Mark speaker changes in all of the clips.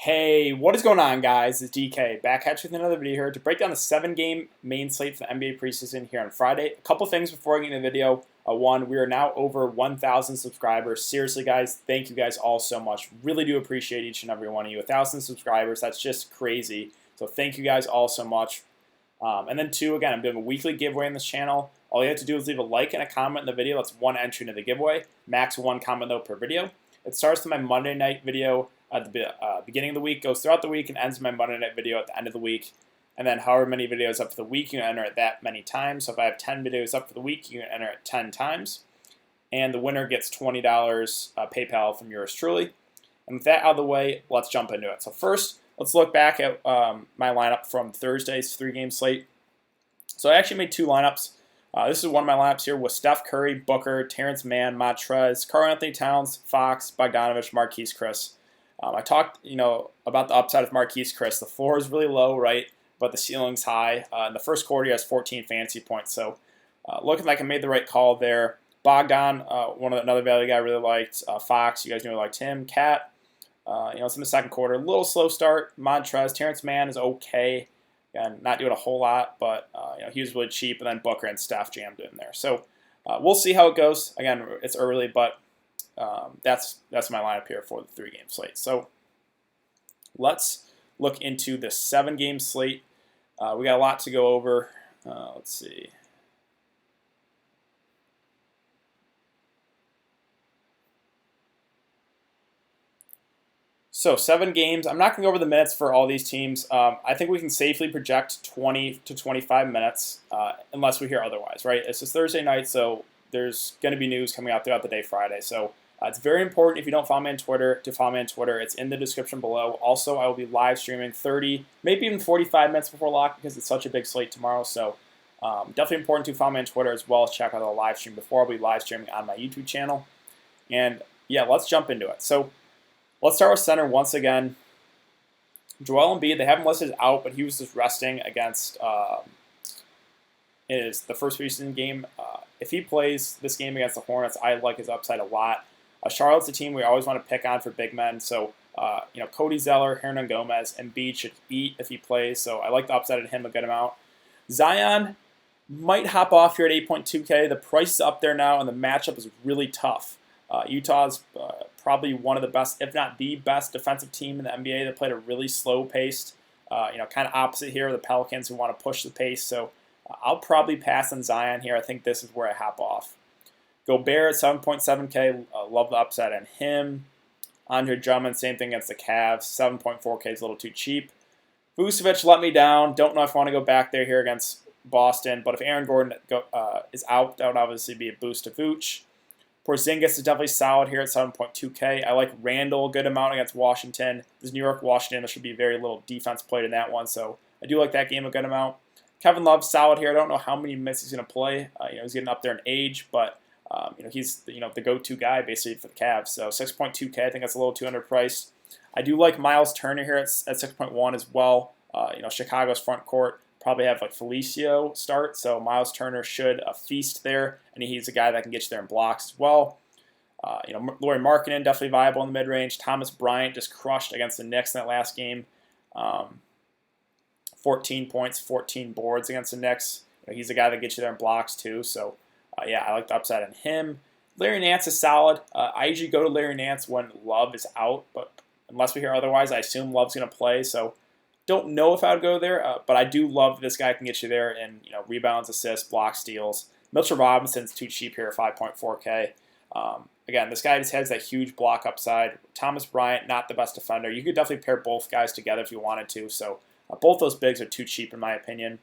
Speaker 1: Hey, what is going on, guys? It's DK back at you with another video here to break down the 7-game main slate for the NBA preseason here on Friday. A couple things before I get into the video. One, we are now over 1,000 subscribers. Seriously, guys, thank you guys all so much. Really do appreciate each and every one of you. 1,000 subscribers, that's just crazy. So thank you guys all so much. And then two, again, I'm doing a weekly giveaway on this channel. All you have to do is leave a like and a comment in the video. That's one entry into the giveaway. Max one comment, though, per video. It starts with my Monday night video at the beginning of the week, goes throughout the week, and ends with my Monday night video at the end of the week. And then however many videos up for the week, you can enter it that many times. So if I have 10 videos up for the week, you can enter it 10 times. And the winner gets $20 PayPal from yours truly. And with that out of the way, let's jump into it. So first, let's look back at my lineup from Thursday's 3-game slate. So I actually made two lineups. This is one of my lineups here with Steph Curry, Booker, Terrence Mann, Montrez, Karl-Anthony Towns, Fox, Bogdanovich, Marquise Chris. I talked, about the upside of Marquise Chris. The floor is really low, right? But the ceiling's high. In the first quarter, he has 14 fantasy points. So looking like I made the right call there. Bogdan, another value guy I really liked. Fox, you guys know I liked him. Cat, it's in the second quarter. A little slow start. Montrez, Terrence Mann is okay. Again, not doing a whole lot, but he was really cheap. And then Booker and Steph jammed in there. So we'll see how it goes. Again, it's early, but that's my lineup here for the 3-game slate. So let's look into the 7-game slate. We got a lot to go over. Let's see. So 7 games. I'm not going to go over the minutes for all these teams. I think we can safely project 20 to 25 minutes unless we hear otherwise, right? It's just Thursday night, so there's going to be news coming out throughout the day Friday. So it's very important if you don't follow me on Twitter to follow me on Twitter. It's in the description below. Also, I will be live streaming 30, maybe even 45 minutes before lock because it's such a big slate tomorrow. So definitely important to follow me on Twitter as well as check out the live stream before I'll be live streaming on my YouTube channel. And yeah, let's jump into it. So let's start with center once again. Joel Embiid, they have him listed out, but he was just resting against the first preseason game. If he plays this game against the Hornets, I like his upside a lot. Charlotte's a team we always want to pick on for big men. So, Cody Zeller, Hernan Gomez, and Embiid should eat if he plays. So I like the upside of him a good amount. Zion might hop off here at 8.2K. The price is up there now, and the matchup is really tough. Utah's probably one of the best, if not the best, defensive team in the NBA. They played a really slow-paced, kind of opposite here, the Pelicans who want to push the pace. So I'll probably pass on Zion here. I think this is where I hop off. Gobert at 7.7K. Love the upside on him. Andre Drummond, same thing against the Cavs. 7.4K is a little too cheap. Vucevic let me down. Don't know if I want to go back there here against Boston. But if Aaron Gordon is out, that would obviously be a boost to Vooch. Porzingis is definitely solid here at 7.2K. I like Randall a good amount against Washington. This New York-Washington, there should be very little defense played in that one. So I do like that game a good amount. Kevin Love's solid here. I don't know how many minutes he's going to play. He's getting up there in age, but he's the go-to guy basically for the Cavs. So 6.2K, I think that's a little too underpriced. I do like Miles Turner here at 6.1 as well. Chicago's front court probably have like Felicio start, so Miles Turner should feast there, and he's a guy that can get you there in blocks as well. Lauri Markkanen definitely viable in the mid-range. Thomas Bryant just crushed against the Knicks in that last game. 14 points, 14 boards against the Knicks. He's a guy that gets you there in blocks too, so I like the upside on him. Larry Nance is solid. I usually go to Larry Nance when Love is out, but unless we hear otherwise, I assume Love's going to play. So don't know if I would go there, but I do love this guy can get you there in rebounds, assists, block steals. Mitchell Robinson's too cheap here at 5.4K. Again, this guy just has that huge block upside. Thomas Bryant, not the best defender. You could definitely pair both guys together if you wanted to. So both those bigs are too cheap in my opinion.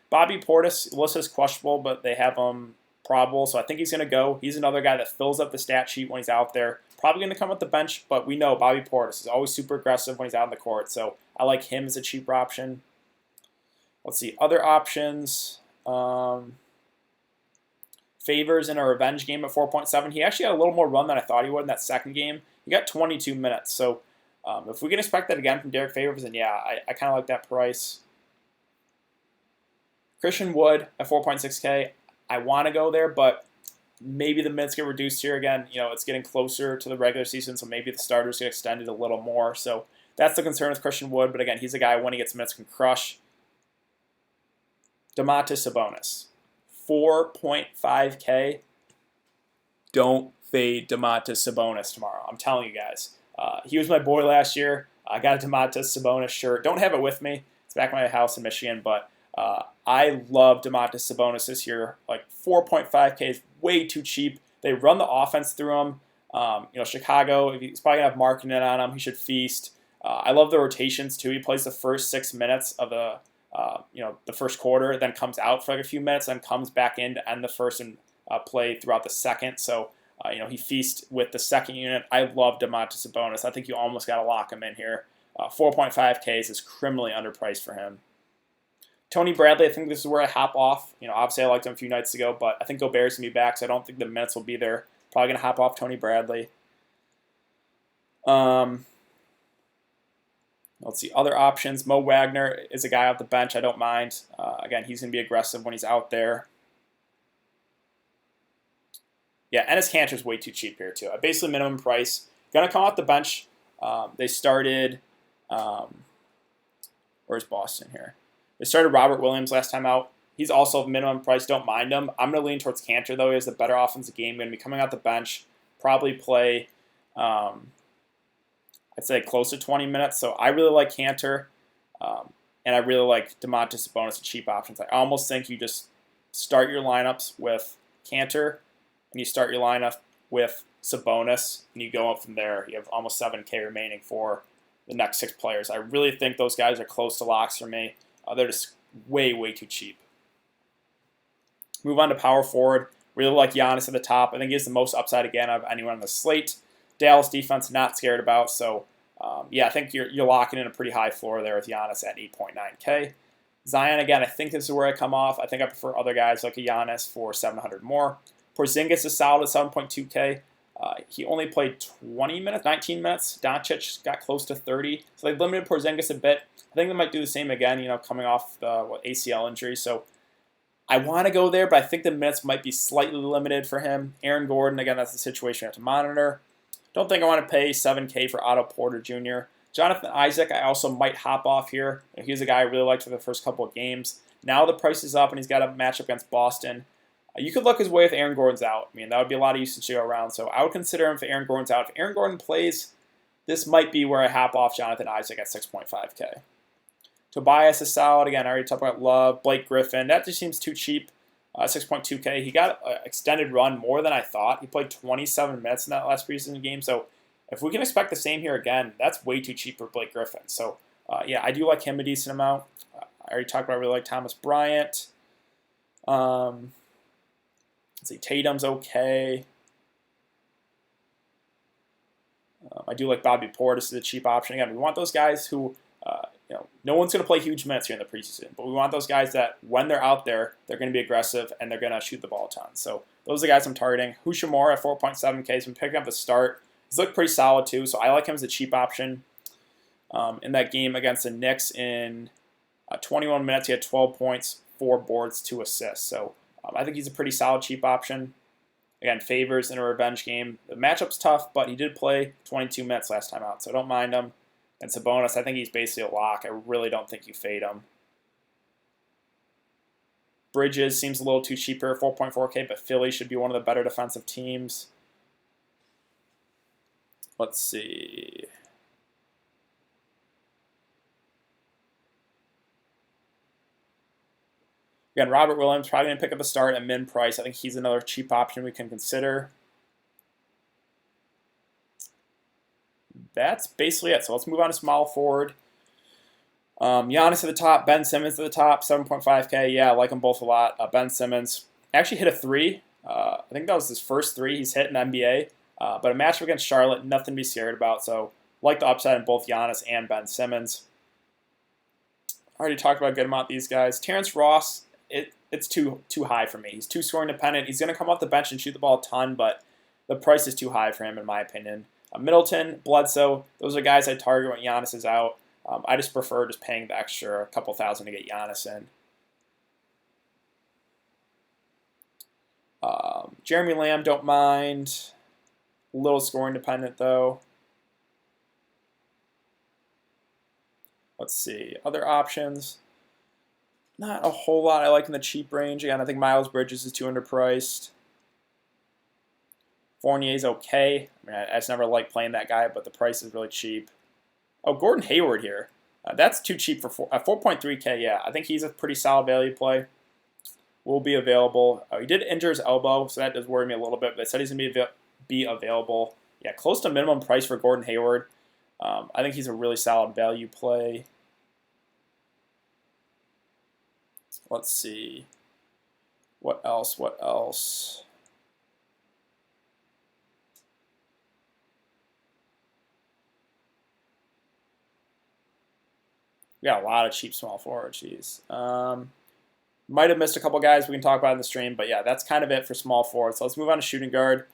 Speaker 1: Bobby Portis listed as questionable, but they have him probable, so I think he's going to go. He's another guy that fills up the stat sheet when he's out there. Probably going to come with the bench, but we know Bobby Portis is always super aggressive when he's out on the court, so I like him as a cheaper option. Let's see, other options. Favors in a revenge game at 4.7. He actually had a little more run than I thought he would in that second game. He got 22 minutes, so if we can expect that again from Derek Favors, then yeah, I kind of like that price. Christian Wood at 4.6K. I want to go there, but maybe the minutes get reduced here again. It's getting closer to the regular season, so maybe the starters get extended a little more. So That's the concern with Christian Wood, but again, he's a guy when he gets minutes can crush. Domantas Sabonis, 4.5K. Don't fade Domantas Sabonis tomorrow. I'm telling you guys. He was my boy last year. I got a Domantas Sabonis shirt. Don't have it with me. It's back at my house in Michigan, but I love Domantas Sabonis this year. Like 4.5K is way too cheap. They run the offense through him. Chicago, if he's probably going to have marking it on him, he should feast. I love the rotations too. He plays the first 6 minutes of the first quarter, then comes out for like a few minutes, then comes back in to end the first and play throughout the second. So, he feasts with the second unit. I love Domantas Sabonis. I think you almost got to lock him in here. 4.5Ks is criminally underpriced for him. Tony Bradley, I think this is where I hop off. Obviously I liked him a few nights ago, but I think Gobert's going to be back, so I don't think the minutes will be there. Probably going to hop off Tony Bradley. Let's see, other options. Mo Wagner is a guy off the bench I don't mind. Again, he's going to be aggressive when he's out there. Yeah, Enes Kanter is way too cheap here too. Basically minimum price. Going to come off the bench. They started, where's Boston here? They started Robert Williams last time out. He's also minimum price. Don't mind him. I'm going to lean towards Kanter, though. He has the better offensive game. Going to be coming out the bench. Probably play, I'd say, close to 20 minutes. So I really like Kanter. And I really like Domantas Sabonis, cheap options. I almost think you just start your lineups with Kanter, and you start your lineup with Sabonis, and you go up from there. You have almost 7K remaining for the next 6 players. I really think those guys are close to locks for me. They're just way, way too cheap. Move on to power forward. Really like Giannis at the top. I think he has the most upside again of anyone on the slate. Dallas defense, not scared about. So, I think you're locking in a pretty high floor there with Giannis at 8.9K. Zion, again, I think this is where I come off. I think I prefer other guys like a Giannis for 700 more. Porzingis is solid at 7.2K. He only played 20 minutes, 19 minutes. Doncic got close to 30. So they limited Porzingis a bit. I think they might do the same again, coming off the ACL injury. So I want to go there, but I think the minutes might be slightly limited for him. Aaron Gordon, again, that's the situation I have to monitor. Don't think I want to pay 7K for Otto Porter Jr. Jonathan Isaac, I also might hop off here. He's a guy I really liked for the first couple of games. Now the price is up, and he's got a matchup against Boston. You could look his way if Aaron Gordon's out. That would be a lot of usage to go around. So I would consider him if Aaron Gordon's out. If Aaron Gordon plays, this might be where I hop off Jonathan Isaac at 6.5K. Tobias is solid. Again, I already talked about Love. Blake Griffin, that just seems too cheap. 6.2K. He got an extended run more than I thought. He played 27 minutes in that last preseason game. So if we can expect the same here again, that's way too cheap for Blake Griffin. So, I do like him a decent amount. I already talked about I really like Thomas Bryant. Let's see, Tatum's okay. I do like Bobby Portis as a cheap option. Again, we want those guys who, no one's going to play huge minutes here in the preseason, but we want those guys that when they're out there, they're going to be aggressive and they're going to shoot the ball a ton. So those are the guys I'm targeting. Hushamore at 4.7K has been picking up the start. He's looked pretty solid too, so I like him as a cheap option. In that game against the Knicks in 21 minutes, he had 12 points, 4 boards, 2 assists. So I think he's a pretty solid cheap option. Again, Favors in a revenge game. The matchup's tough, but he did play 22 minutes last time out, so don't mind him. And Sabonis, I think he's basically a lock. I really don't think you fade him. Bridges seems a little too cheap here, 4.4K, but Philly should be one of the better defensive teams. Let's see. Again, Robert Williams probably going to pick up the start at min price. I think he's another cheap option we can consider. That's basically it. So let's move on to small forward. Giannis at the top, Ben Simmons at the top, 7.5K. Yeah, I like them both a lot. Ben Simmons actually hit a 3. I think that was his first 3 he's hit in the NBA. But a matchup against Charlotte, nothing to be scared about. So like the upside in both Giannis and Ben Simmons. I already talked about a good amount of these guys. Terrence Ross, it's too high for me. He's too scoring dependent. He's going to come off the bench and shoot the ball a ton, but the price is too high for him in my opinion. Middleton, Bledsoe, those are guys I target when Giannis is out. I just prefer just paying the extra a couple thousand to get Giannis in. Jeremy Lamb, don't mind. A little scoring dependent though. Let's see. Other options. Not a whole lot I like in the cheap range. Again, I think Miles Bridges is too underpriced. Fournier's okay. I mean, I just never liked playing that guy, but the price is really cheap. Oh, Gordon Hayward here. That's too cheap for 4.3K. Yeah, I think he's a pretty solid value play. Will be available. He did injure his elbow, so that does worry me a little bit. But they said he's going to be available. Yeah, close to minimum price for Gordon Hayward. I think he's a really solid value play. Let's see. What else? What else? We got a lot of cheap small forwards. Jeez. Might have missed a couple guys we can talk about in the stream, but yeah, that's kind of it for small forward. So let's move on to shooting guard.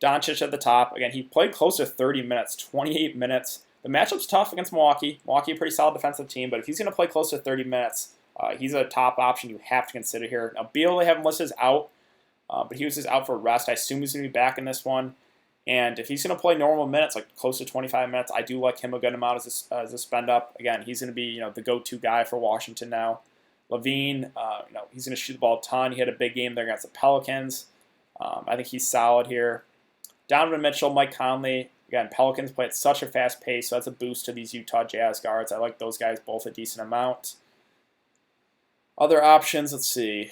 Speaker 1: Doncic at the top. Again, he played close to 30 minutes, 28 minutes. The matchup's tough against Milwaukee. Milwaukee, a pretty solid defensive team, but if he's going to play close to 30 minutes, he's a top option you have to consider here. Now, Beal, they have him listed as out, but he was just out for rest. I assume he's going to be back in this one. And if he's going to play normal minutes, like close to 25 minutes, I do like him a good amount as a spend up. Again, he's going to be the go-to guy for Washington now. Levine, he's going to shoot the ball a ton. He had a big game there against the Pelicans. I think he's solid here. Donovan Mitchell, Mike Conley. Again, Pelicans play at such a fast pace, so that's a boost to these Utah Jazz guards. I like those guys both a decent amount. Other options, let's see.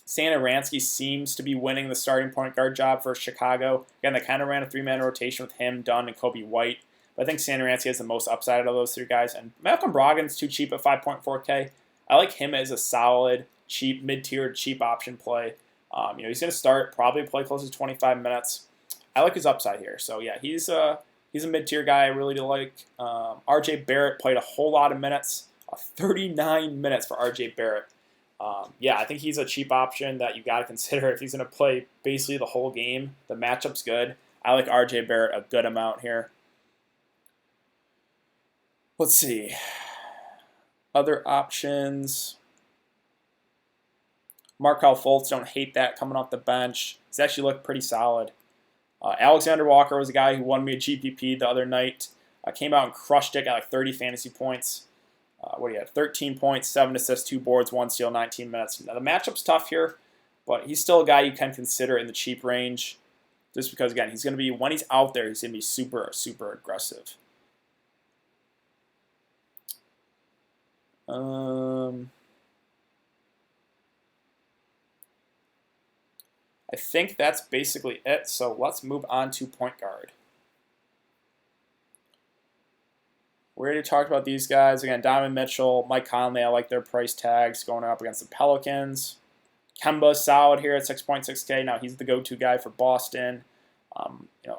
Speaker 1: Satoransky seems to be winning the starting point guard job for Chicago. Again, they kind of ran a three-man rotation with him, Dunn, and Kobe White. But I think Satoransky has the most upside of those three guys. And Malcolm Brogdon's too cheap at 5.4K. I like him as a solid, cheap, mid-tier, cheap option play. He's going to start, probably play close to 25 minutes. I like his upside here. So, yeah, he's a mid-tier guy I really do like. R.J. Barrett played a whole lot of minutes, 39 minutes for R.J. Barrett. I think he's a cheap option that you got to consider if he's going to play basically the whole game. The matchup's good. I like R.J. Barrett a good amount here. Let's see. Other options. Markelle Fultz, don't hate that coming off the bench. He's actually looked pretty solid. Alexander Walker was a guy who won me a GPP the other night. Came out and crushed it, got like 30 fantasy points. What do you have? 13 points, 7 assists, 2 boards, 1 steal, 19 minutes. Now, the matchup's tough here, but he's still a guy you can consider in the cheap range. Just because, again, he's going to be, when he's out there, he's going to be super, super aggressive. I think that's basically it, so let's move on to point guard. We already talked about these guys. Again, Donovan Mitchell, Mike Conley, I like their price tags going up against the Pelicans. Kemba's solid here at 6.6K. Now, he's the go-to guy for Boston.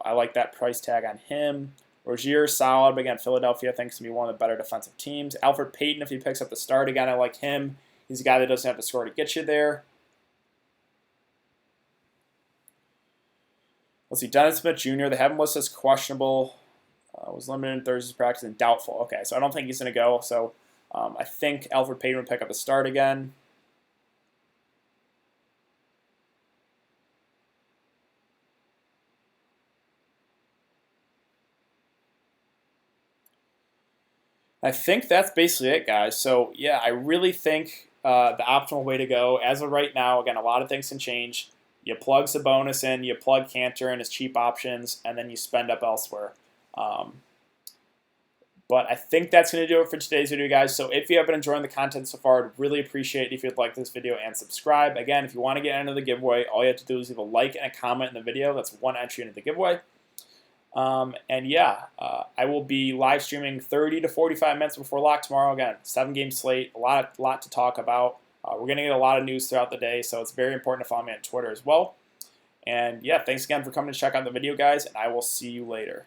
Speaker 1: I like that price tag on him. Rozier's solid, but again, Philadelphia thinks to be one of the better defensive teams. Alfred Payton, if he picks up the start again, I like him. He's a guy that doesn't have to score to get you there. Let's see, Dennis Smith Jr., they have him listed as questionable. Was limited in Thursday's practice and doubtful. Okay, so I don't think he's going to go. So I think Alfred Payton would pick up the start again. I think that's basically it, guys. So, yeah, I really think the optimal way to go, as of right now, again, a lot of things can change. You plug Sabonis in, you plug Cantor in as cheap options, and then you spend up elsewhere. But I think that's going to do it for today's video, guys. So if you have been enjoying the content so far, I'd really appreciate it if you'd like this video and subscribe. Again, if you want to get into the giveaway, all you have to do is leave a like and a comment in the video. That's one entry into the giveaway. I will be live streaming 30 to 45 minutes before lock tomorrow. Again, 7-game slate, a lot to talk about. We're going to get a lot of news throughout the day, so it's very important to follow me on Twitter as well. And yeah, thanks again for coming to check out the video, guys, and I will see you later.